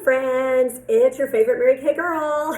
friends, it's your favorite Mary Kay girl.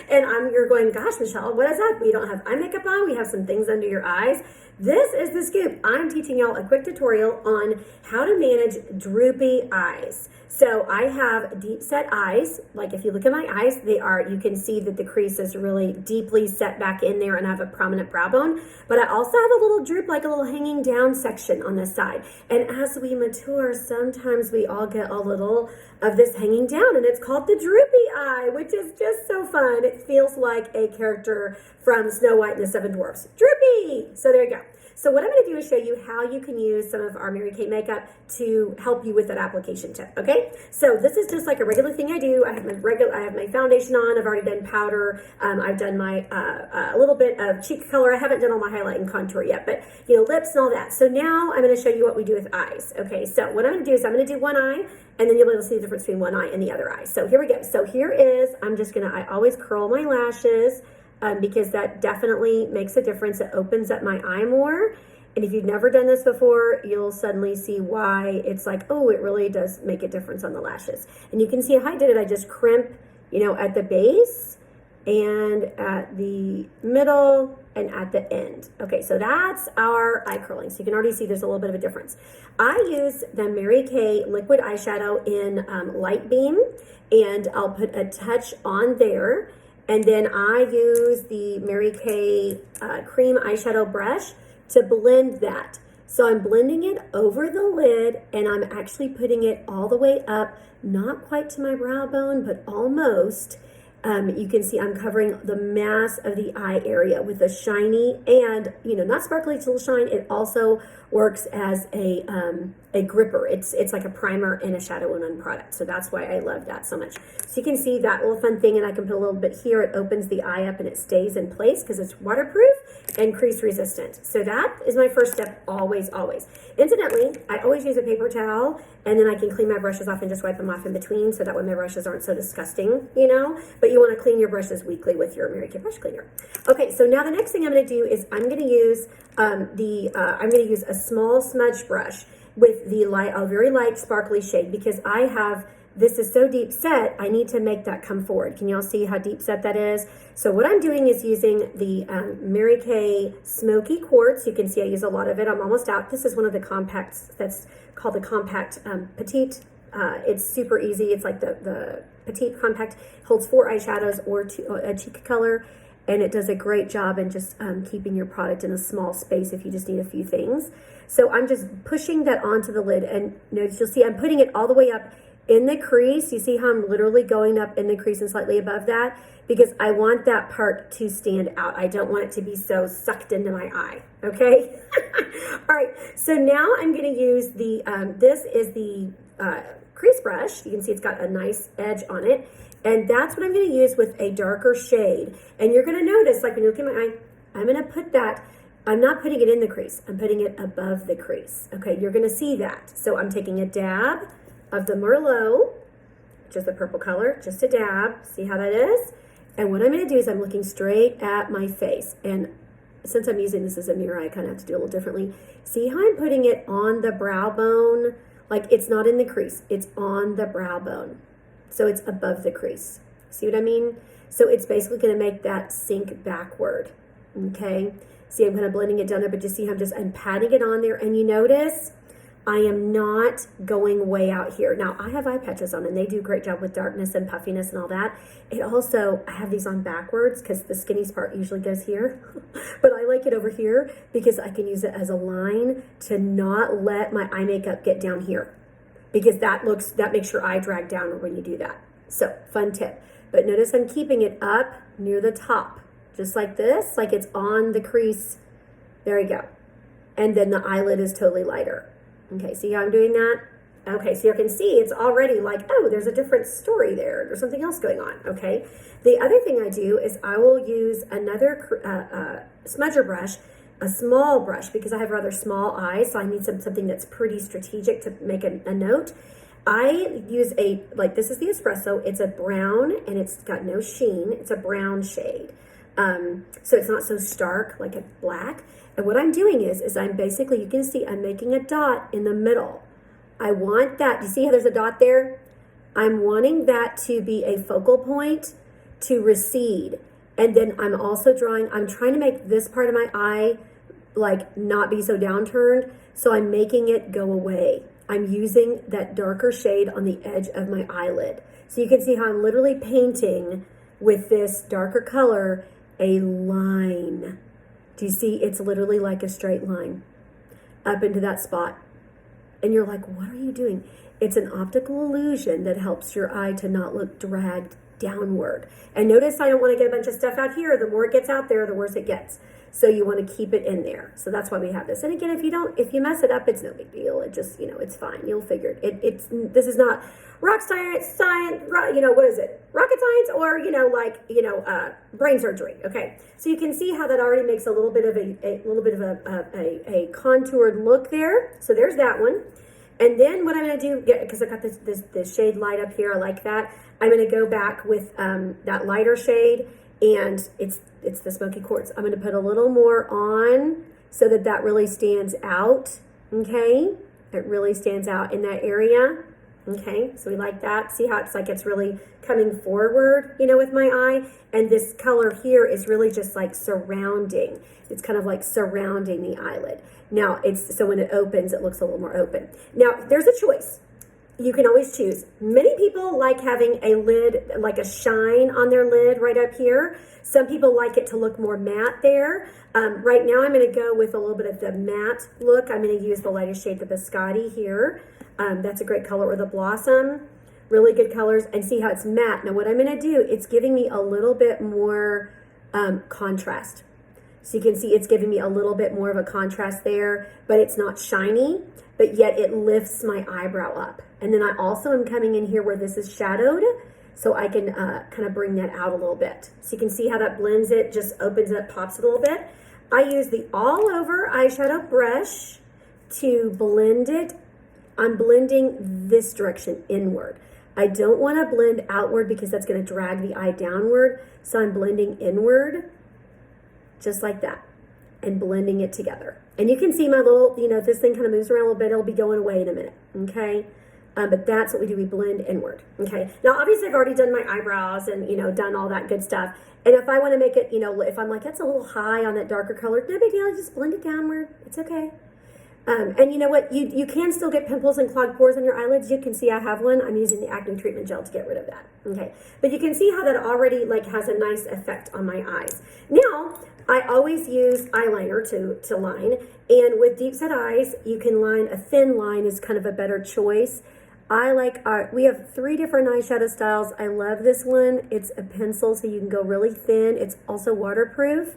And you're going, gosh, Michelle, what is that? We don't have eye makeup on, we have some things under your eyes. This is the scoop. I'm teaching y'all a quick tutorial on how to manage droopy eyes. So I have deep set eyes. Like if you look at my eyes, you can see that the crease is really deeply set back in there and I have a prominent brow bone. But I also have a little droop, like a little hanging down section on this side. And as we mature, sometimes we all get a little of this hanging down, and it's called the droopy eye, which is just so fun. It feels like a character from Snow White and the Seven Dwarfs. Droopy! So there you go. So what I'm going to do is show you how you can use some of our Mary Kay makeup to help you with that application tip, okay? So this is just like a regular thing I do. I have my foundation on. I've already done powder. I've done my a little bit of cheek color. I haven't done all my highlight and contour yet, but you know, lips and all that. So now I'm going to show you what we do with eyes, okay? So what I'm going to do is I'm going to do one eye, and then you'll be able to see the difference between one eye and the other eye. So here we go. So here is, I always curl my lashes. Because that definitely makes a difference. It opens up my eye more. And if you've never done this before, you'll suddenly see why it's like, oh, it really does make a difference on the lashes. And you can see how I did it. I just crimp, at the base and at the middle and at the end. Okay, so that's our eye curling. So you can already see there's a little bit of a difference. I use the Mary Kay liquid eyeshadow in Light Beam, and I'll put a touch on there. And then I use the Mary Kay cream eyeshadow brush to blend that. So I'm blending it over the lid, and I'm actually putting it all the way up, not quite to my brow bone, but almost. You can see I'm covering the mass of the eye area with a shiny and, not sparkly little shine. It also works as a gripper. It's like a primer and a shadow and on product. So that's why I love that so much. So you can see that little fun thing, and I can put a little bit here. It opens the eye up and it stays in place because it's waterproof and crease resistant. So that is my first step, always, always. Incidentally, I always use a paper towel, and then I can clean my brushes off and just wipe them off in between so that way my brushes aren't so disgusting, But you want to clean your brushes weekly with your Mary Kay brush cleaner. Okay, so now the next thing I'm going to do is I'm going to use a small smudge brush with a very light sparkly shade, because this is so deep set, I need to make that come forward. Can y'all see how deep set that is? So what I'm doing is using the Mary Kay Smoky Quartz. You can see I use a lot of it. I'm almost out. This is one of the compacts that's called the Compact Petite. It's super easy. It's like the Petite Compact. Holds 4 eyeshadows or a cheek color, and it does a great job in just keeping your product in a small space if you just need a few things. So I'm just pushing that onto the lid, and notice you'll see I'm putting it all the way up in the crease. You see how I'm literally going up in the crease and slightly above that, because I want that part to stand out. I don't want it to be so sucked into my eye, okay? All right, so now I'm gonna use this is the crease brush. You can see it's got a nice edge on it, and that's what I'm gonna use with a darker shade. And you're gonna notice, like when you look at my eye, I'm gonna put that, I'm not putting it in the crease, I'm putting it above the crease, okay? You're gonna see that. So I'm taking a dab of the Merlot, which is the purple color, just a dab. See how that is? And what I'm going to do is I'm looking straight at my face. And since I'm using this as a mirror, I kind of have to do a little differently. See how I'm putting it on the brow bone? Like it's not in the crease, it's on the brow bone. So it's above the crease. See what I mean? So it's basically going to make that sink backward, okay? See, I'm kind of blending it down there, but just see how I'm patting it on there. And you notice I am not going way out here. Now, I have eye patches on, and they do a great job with darkness and puffiness and all that. It also, I have these on backwards because the skinny part usually goes here. But I like it over here because I can use it as a line to not let my eye makeup get down here, because that makes your eye drag down when you do that. So, fun tip. But notice I'm keeping it up near the top, just like this, like it's on the crease. There you go. And then the eyelid is totally lighter. Okay, see how I'm doing that? Okay, so you can see it's already like, oh, there's a different story there. There's something else going on, okay? The other thing I do is I will use another smudger brush, a small brush, because I have rather small eyes, so I need something that's pretty strategic to make a note. I use this is the espresso. It's a brown, and it's got no sheen. It's a brown shade. So it's not so stark like a black. And what I'm doing is I'm basically, you can see I'm making a dot in the middle. I want that. You see how there's a dot there? I'm wanting that to be a focal point to recede. And then I'm also I'm trying to make this part of my eye like not be so downturned. So I'm making it go away. I'm using that darker shade on the edge of my eyelid. So you can see how I'm literally painting with this darker color a line. Do you see? It's literally like a straight line up into that spot. And you're like, what are you doing? It's an optical illusion that helps your eye to not look dragged downward. And notice I don't want to get a bunch of stuff out here. The more it gets out there, the worse it gets. So you want to keep it in there. So that's why we have this. And again, if you mess it up, it's no big deal. It just, it's fine. You'll figure it. This is not rock science, what is it? Rocket science or, brain surgery. Okay. So you can see how that already makes a little bit of a contoured look there. So there's that one. And then what I'm going to do, because I got this shade light up here, I like that. I'm going to go back with that lighter shade, and it's the smoky quartz. I'm going to put a little more on so that really stands out, okay? It really stands out in that area, okay? So we like that. See how it's really coming forward, with my eye? And this color here is really just like surrounding. It's kind of like surrounding the eyelid. Now, so when it opens, it looks a little more open. Now, there's a choice. You can always choose. Many people like having a lid, like a shine on their lid right up here. Some people like it to look more matte there. Right now, I'm going to go with a little bit of the matte look. I'm going to use the lightest shade, the Biscotti here. That's a great color, or the Blossom. Really good colors. And see how it's matte. Now, what I'm going to do, it's giving me a little bit more contrast. So you can see it's giving me a little bit more of a contrast there, but it's not shiny, but yet it lifts my eyebrow up. And then I also am coming in here where this is shadowed, so I can kind of bring that out a little bit. So you can see how that blends it, just opens it, pops it a little bit. I use the all over eyeshadow brush to blend it. I'm blending this direction inward. I don't want to blend outward because that's going to drag the eye downward. So I'm blending inward, just like that, and blending it together. And you can see my little, if this thing kind of moves around a little bit, it'll be going away in a minute, okay? But that's what we do, we blend inward, okay? Now, obviously, I've already done my eyebrows and, done all that good stuff. And if I want to make it, if I'm like, that's a little high on that darker color, no big deal, I just blend it downward. It's okay. And you know what? You can still get pimples and clogged pores on your eyelids. You can see I have one. I'm using the acne treatment gel to get rid of that, okay? But you can see how that already, has a nice effect on my eyes. Now, I always use eyeliner to line, and with deep set eyes, you can line, a thin line is kind of a better choice. We have 3 different eyeshadow styles. I love this one. It's a pencil, so you can go really thin. It's also waterproof,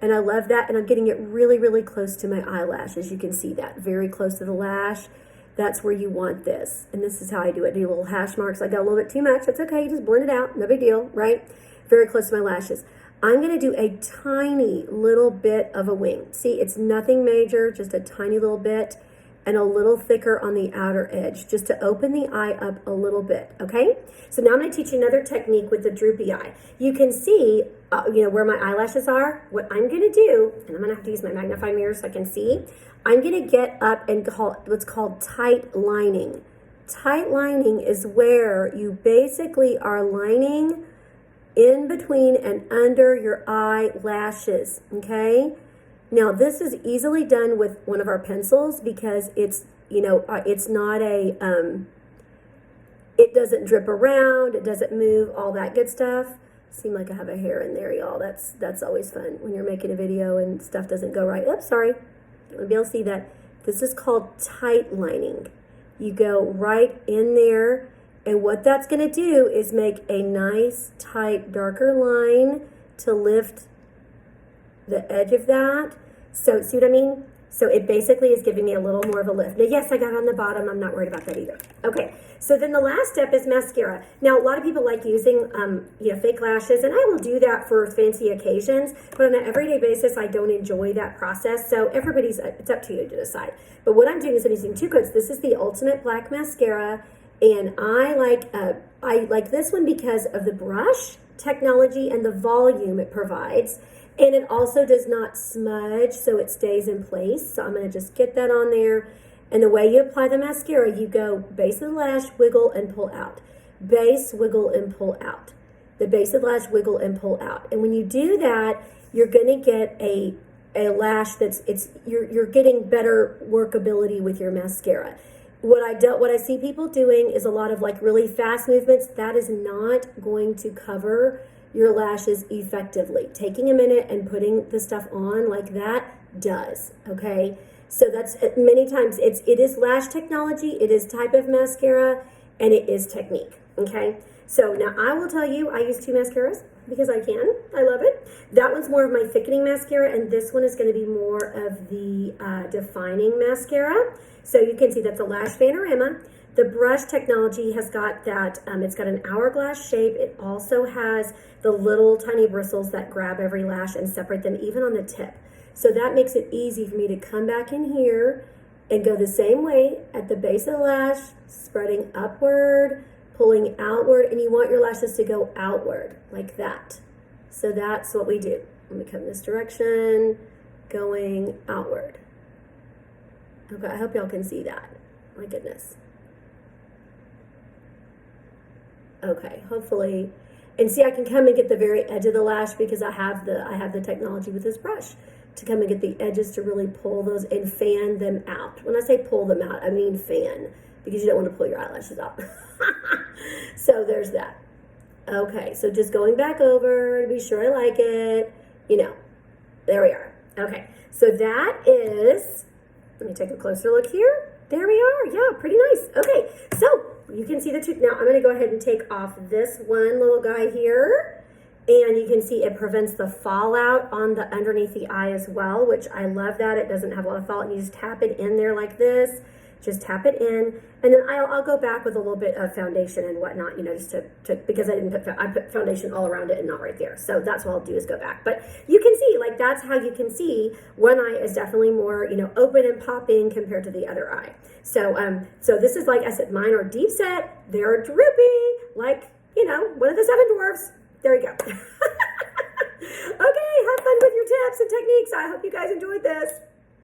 and I love that, and I'm getting it really, really close to my eyelashes. You can see that, very close to the lash. That's where you want this, and this is how I do it. Do little hash marks. I got a little bit too much. That's okay. You just blend it out. No big deal, right? Very close to my lashes. I'm going to do a tiny little bit of a wing. See, it's nothing major, just a tiny little bit, and a little thicker on the outer edge, just to open the eye up a little bit, okay? So now I'm going to teach you another technique with the droopy eye. You can see, where my eyelashes are. What I'm going to do, and I'm going to have to use my magnifying mirror so I can see, I'm going to get up and call what's called tight lining. Tight lining is where you basically are lining in between and under your eyelashes, okay? Now, this is easily done with one of our pencils because it's not it doesn't drip around, it doesn't move, all that good stuff. Seem like I have a hair in there, y'all. That's always fun when you're making a video and stuff doesn't go right. Oops, sorry. You won't be able to see that. This is called tight lining. You go right in there, and what that's going to do is make a nice, tight, darker line to lift the edge of that. So, see what I mean? So it basically is giving me a little more of a lift. Now, yes, I got it on the bottom. I'm not worried about that either. Okay, so then the last step is mascara. Now, a lot of people like using, fake lashes, and I will do that for fancy occasions, but on an everyday basis, I don't enjoy that process. So it's up to you to decide. But what I'm doing is I'm using 2 coats. This is the Ultimate Black Mascara, and I like this one because of the brush technology and the volume it provides. And it also does not smudge, so it stays in place. So I'm going to just get that on there. And the way you apply the mascara, you go base of the lash, wiggle, and pull out. base, wiggle, and pull out. The base of the lash, wiggle, and pull out. And when you do that, you're going to get a lash you're getting better workability with your mascara. What I see people doing is a lot of like really fast movements. That is not going to cover your lashes effectively. Taking a minute and putting the stuff on like that does, okay? So that's many times it is lash technology, it is type of mascara, and it is technique, okay? So now I will tell you, I use 2 mascaras because I can. I love it. That one's more of my thickening mascara, and this one is going to be more of the defining mascara. So you can see that's a Lash Panorama. The brush technology has got that, it's got an hourglass shape. It also has the little tiny bristles that grab every lash and separate them even on the tip. So that makes it easy for me to come back in here and go the same way at the base of the lash, spreading upward, pulling outward, and you want your lashes to go outward like that. So that's what we do. Let me come this direction, going outward. Okay, I hope y'all can see that. My goodness. Okay, hopefully, and see I can come and get the very edge of the lash because I have the technology with this brush to come and get the edges to really pull those and fan them out. When I say pull them out, I mean fan, because you don't want to pull your eyelashes out. So there's that. Okay, so just going back over to be sure I like it. You know, there we are. Okay, so that is, let me take a closer look here. There we are. Yeah, pretty nice. Okay, so you can see the two. Now I'm going to go ahead and take off this one little guy here. And you can see it prevents the fallout on the underneath the eye as well, which I love that. It doesn't have a lot of fallout. You just tap it in there like this. Just tap it in. And then I'll go back with a little bit of foundation and whatnot, you know, just to because I put foundation all around it and not right there. So that's what I'll do is go back. But you can see, like, that's how you can see one eye is definitely more, you know, open and popping compared to the other eye. So, so this is, like I said, mine are deep set. They're droopy, like, you know, one of the 7 dwarfs. There you go. Okay, have fun with your tips and techniques. I hope you guys enjoyed this.